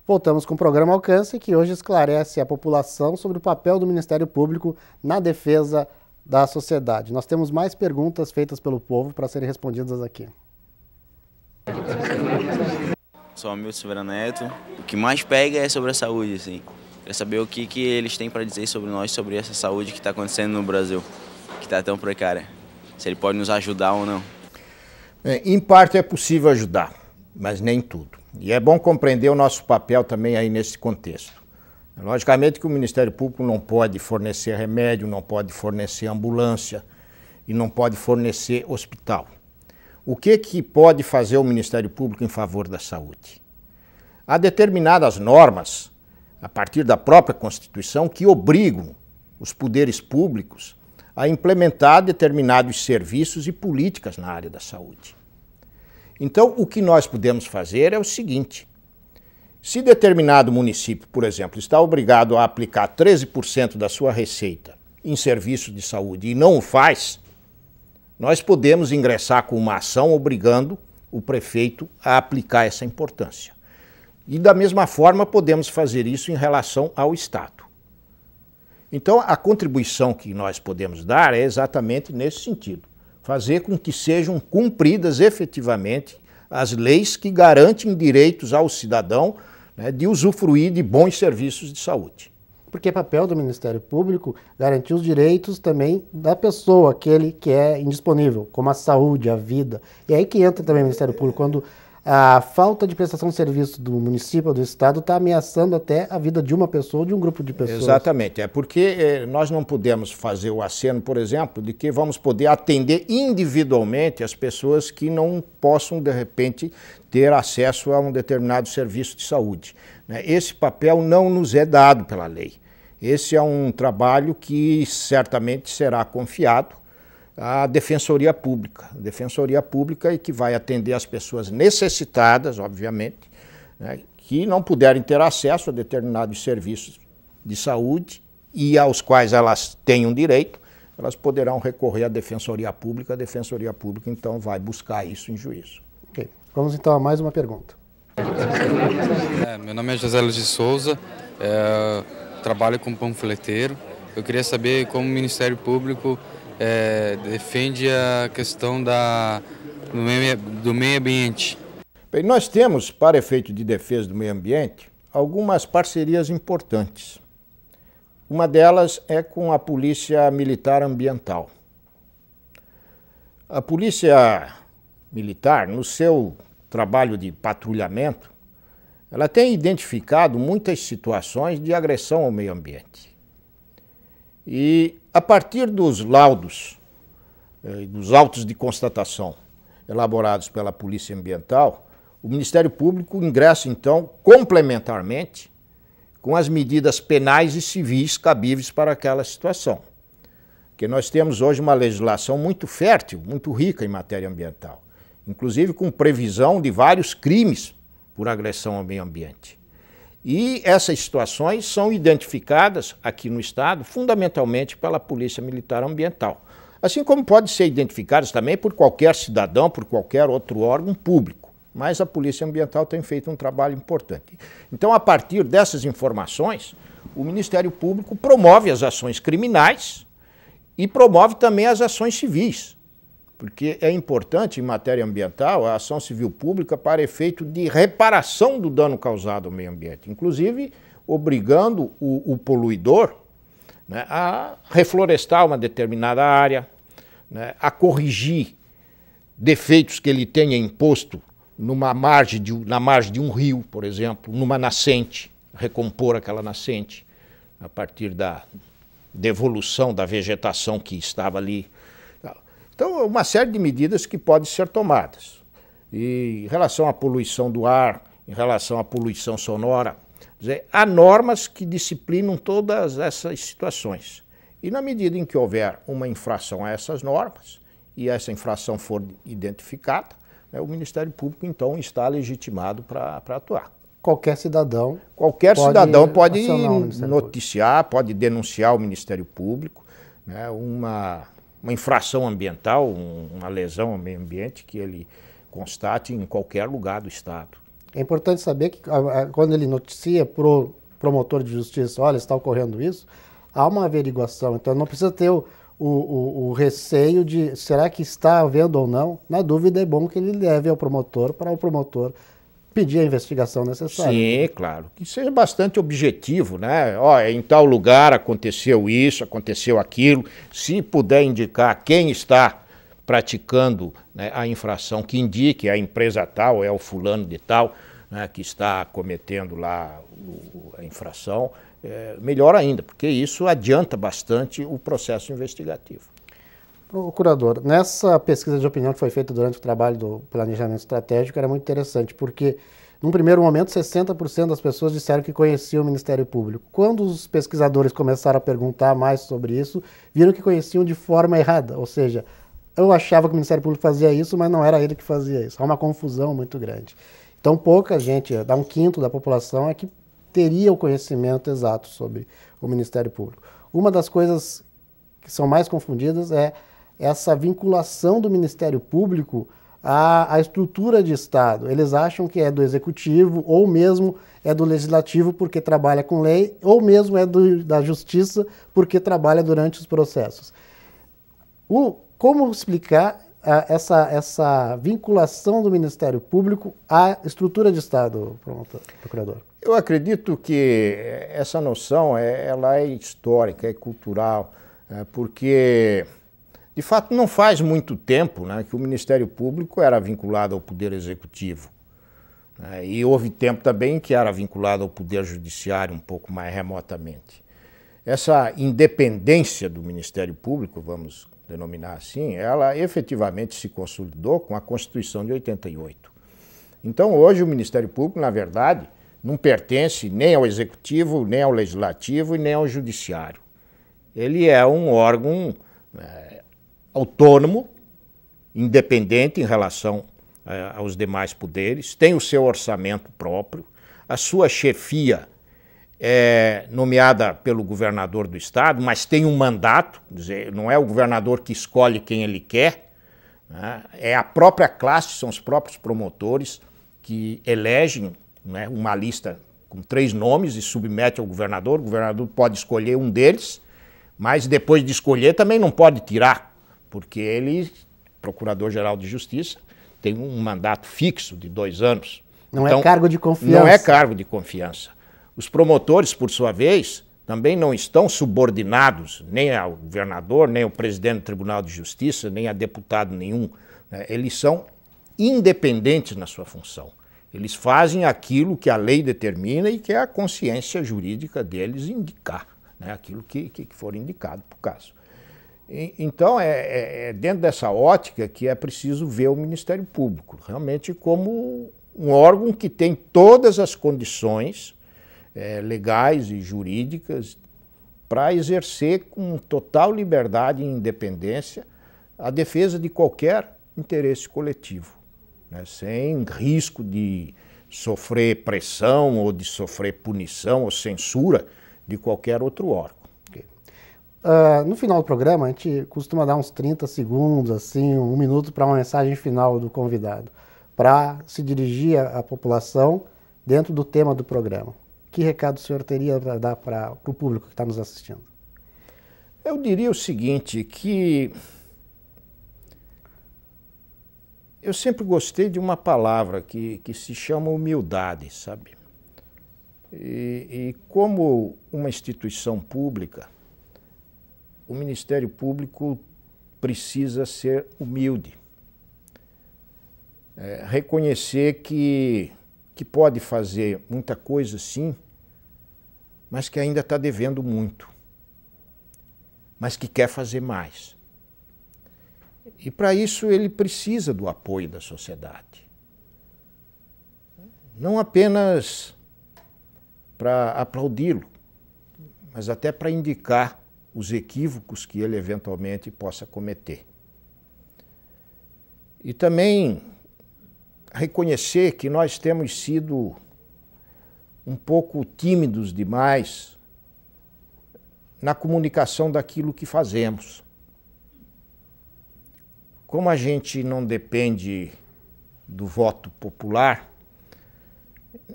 Voltamos com o programa Alcance, que hoje esclarece a população sobre o papel do Ministério Público na defesa da sociedade. Nós temos mais perguntas feitas pelo povo para serem respondidas aqui. Sou Hamilton Silveira Neto. O que mais pega é sobre a saúde, assim. Queria saber o que eles têm para dizer sobre nós, sobre essa saúde que está acontecendo no Brasil, que está tão precária. Se ele pode nos ajudar ou não. Em parte é possível ajudar, mas nem tudo. E é bom compreender o nosso papel também aí nesse contexto. Logicamente que o Ministério Público não pode fornecer remédio, não pode fornecer ambulância e não pode fornecer hospital. O que pode fazer o Ministério Público em favor da saúde? Há determinadas normas, a partir da própria Constituição, que obrigam os poderes públicos a implementar determinados serviços e políticas na área da saúde. Então, o que nós podemos fazer é o seguinte: se determinado município, por exemplo, está obrigado a aplicar 13% da sua receita em serviços de saúde e não o faz, nós podemos ingressar com uma ação obrigando o prefeito a aplicar essa importância. E da mesma forma podemos fazer isso em relação ao Estado. Então, a contribuição que nós podemos dar é exatamente nesse sentido: fazer com que sejam cumpridas efetivamente as leis que garantem direitos ao cidadão, né, de usufruir de bons serviços de saúde. Porque é papel do Ministério Público garantir os direitos também da pessoa, aquele que é indisponível, como a saúde, a vida. E aí que entra também o Ministério Público, quando a falta de prestação de serviço do município ou do Estado está ameaçando até a vida de uma pessoa ou de um grupo de pessoas. Exatamente, é porque nós não podemos fazer o aceno, por exemplo, de que vamos poder atender individualmente as pessoas que não possam, de repente, ter acesso a um determinado serviço de saúde. Esse papel não nos é dado pela lei. Esse é um trabalho que certamente será confiado à Defensoria Pública. A Defensoria Pública é que vai atender as pessoas necessitadas, obviamente, né, que não puderem ter acesso a determinados serviços de saúde e aos quais elas tenham direito, elas poderão recorrer à Defensoria Pública. A Defensoria Pública, então, vai buscar isso em juízo. Ok. Vamos, então, a mais uma pergunta. Meu nome é José Luiz de Souza, trabalho como panfleteiro. Eu queria saber como o Ministério Público defende a questão do meio ambiente. Bem, nós temos, para efeito de defesa do meio ambiente, algumas parcerias importantes. Uma delas é com a Polícia Militar Ambiental. A Polícia Militar, no seu trabalho de patrulhamento, ela tem identificado muitas situações de agressão ao meio ambiente. E a partir dos laudos, dos autos de constatação elaborados pela Polícia Ambiental, o Ministério Público ingressa, então, complementarmente com as medidas penais e civis cabíveis para aquela situação. Porque nós temos hoje uma legislação muito fértil, muito rica em matéria ambiental, inclusive com previsão de vários crimes por agressão ao meio ambiente. E essas situações são identificadas aqui no Estado fundamentalmente pela Polícia Militar Ambiental, assim como podem ser identificadas também por qualquer cidadão, por qualquer outro órgão público. Mas a Polícia Ambiental tem feito um trabalho importante. Então, a partir dessas informações, o Ministério Público promove as ações criminais e promove também as ações civis, porque é importante em matéria ambiental a ação civil pública para efeito de reparação do dano causado ao meio ambiente, inclusive obrigando o poluidor, né, a reflorestar uma determinada área, né, a corrigir defeitos que ele tenha imposto na margem de um rio, por exemplo, numa nascente, recompor aquela nascente a partir da devolução da vegetação que estava ali. Então, uma série de medidas que podem ser tomadas. E em relação à poluição do ar, em relação à poluição sonora, há normas que disciplinam todas essas situações. E na medida em que houver uma infração a essas normas, e essa infração for identificada, o Ministério Público, então, está legitimado para atuar. Qualquer cidadão pode noticiar, pode denunciar o Ministério Público, né, uma infração ambiental, uma lesão ao meio ambiente que ele constate em qualquer lugar do Estado. É importante saber que quando ele noticia para o promotor de justiça, olha, está ocorrendo isso, há uma averiguação. Então não precisa ter o receio de será que está havendo ou não. Na dúvida é bom que ele leve ao promotor para o promotor pedir a investigação necessária. Sim, claro. Que seja bastante objetivo, né? Ó, em tal lugar aconteceu isso, aconteceu aquilo. Se puder indicar quem está praticando, né, a infração, que indique a empresa tal, é o fulano de tal, né, que está cometendo lá a infração, melhor ainda, porque isso adianta bastante o processo investigativo. Procurador, nessa pesquisa de opinião que foi feita durante o trabalho do planejamento estratégico, era muito interessante, porque, num primeiro momento, 60% das pessoas disseram que conheciam o Ministério Público. Quando os pesquisadores começaram a perguntar mais sobre isso, viram que conheciam de forma errada, ou seja, eu achava que o Ministério Público fazia isso, mas não era ele que fazia isso. Há uma confusão muito grande. Então, pouca gente, dá 1/5 da população, é que teria o conhecimento exato sobre o Ministério Público. Uma das coisas que são mais confundidas é essa vinculação do Ministério Público à estrutura de Estado. Eles acham que é do Executivo, ou mesmo é do Legislativo porque trabalha com lei, ou mesmo é da Justiça porque trabalha durante os processos. Como explicar essa vinculação do Ministério Público à estrutura de Estado, procurador? Eu acredito que essa noção ela é histórica, é cultural, porque, de fato, não faz muito tempo, né, que o Ministério Público era vinculado ao Poder Executivo. Né, e houve tempo também que era vinculado ao Poder Judiciário um pouco mais remotamente. Essa independência do Ministério Público, vamos denominar assim, ela efetivamente se consolidou com a Constituição de 88. Então, hoje o Ministério Público, na verdade, não pertence nem ao Executivo, nem ao Legislativo e nem ao Judiciário. Ele é um órgão autônomo, independente em relação aos demais poderes, tem o seu orçamento próprio, a sua chefia é nomeada pelo governador do estado, mas tem um mandato, quer dizer, não é o governador que escolhe quem ele quer, né? É a própria classe, são os próprios promotores que elegem, né, uma lista com 3 nomes e submete ao governador. O governador pode escolher um deles, mas depois de escolher também não pode tirar, porque ele, Procurador-Geral de Justiça, tem um mandato fixo de 2 anos. Não é cargo de confiança. Não é cargo de confiança. Os promotores, por sua vez, também não estão subordinados nem ao governador, nem ao presidente do Tribunal de Justiça, nem a deputado nenhum. Eles são independentes na sua função. Eles fazem aquilo que a lei determina e que é a consciência jurídica deles indicar, né? Aquilo que for indicado por caso. Então, dentro dessa ótica que é preciso ver o Ministério Público, realmente como um órgão que tem todas as condições legais e jurídicas para exercer com total liberdade e independência a defesa de qualquer interesse coletivo, né, sem risco de sofrer pressão ou de sofrer punição ou censura de qualquer outro órgão. No final do programa, a gente costuma dar uns 30 segundos, assim, 1 minuto para uma mensagem final do convidado, para se dirigir à população dentro do tema do programa. Que recado o senhor teria para dar para o público que está nos assistindo? Eu diria o seguinte, que eu sempre gostei de uma palavra que se chama humildade, sabe? E como uma instituição pública, o Ministério Público precisa ser humilde. Reconhecer que pode fazer muita coisa, sim, mas que ainda está devendo muito, mas que quer fazer mais. E para isso ele precisa do apoio da sociedade. Não apenas para aplaudi-lo, mas até para indicar os equívocos que ele eventualmente possa cometer. E também reconhecer que nós temos sido um pouco tímidos demais na comunicação daquilo que fazemos. Como a gente não depende do voto popular,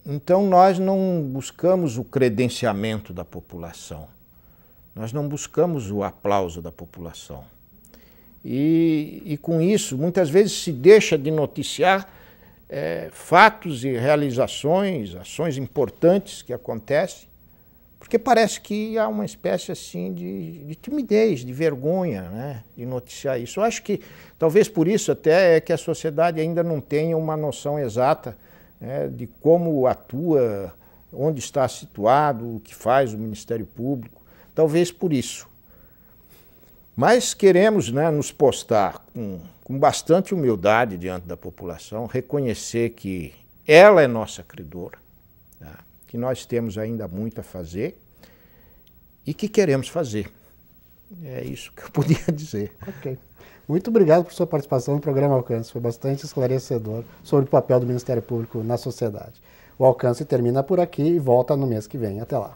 Então nós não buscamos o credenciamento da população, nós não buscamos o aplauso da população. E com isso, muitas vezes se deixa de noticiar fatos e realizações, ações importantes que acontecem, porque parece que há uma espécie assim de timidez, de vergonha, né, de noticiar isso. Eu acho que talvez por isso até é que a sociedade ainda não tenha uma noção exata, né, de como atua, onde está situado, o que faz o Ministério Público, talvez por isso. Mas queremos, né, nos postar com bastante humildade diante da população, reconhecer que ela é nossa credora, tá? Que nós temos ainda muito a fazer e que queremos fazer. É isso que eu podia dizer. Ok. Muito obrigado por sua participação no programa Alcance. Foi bastante esclarecedor sobre o papel do Ministério Público na sociedade. O Alcance termina por aqui e volta no mês que vem. Até lá.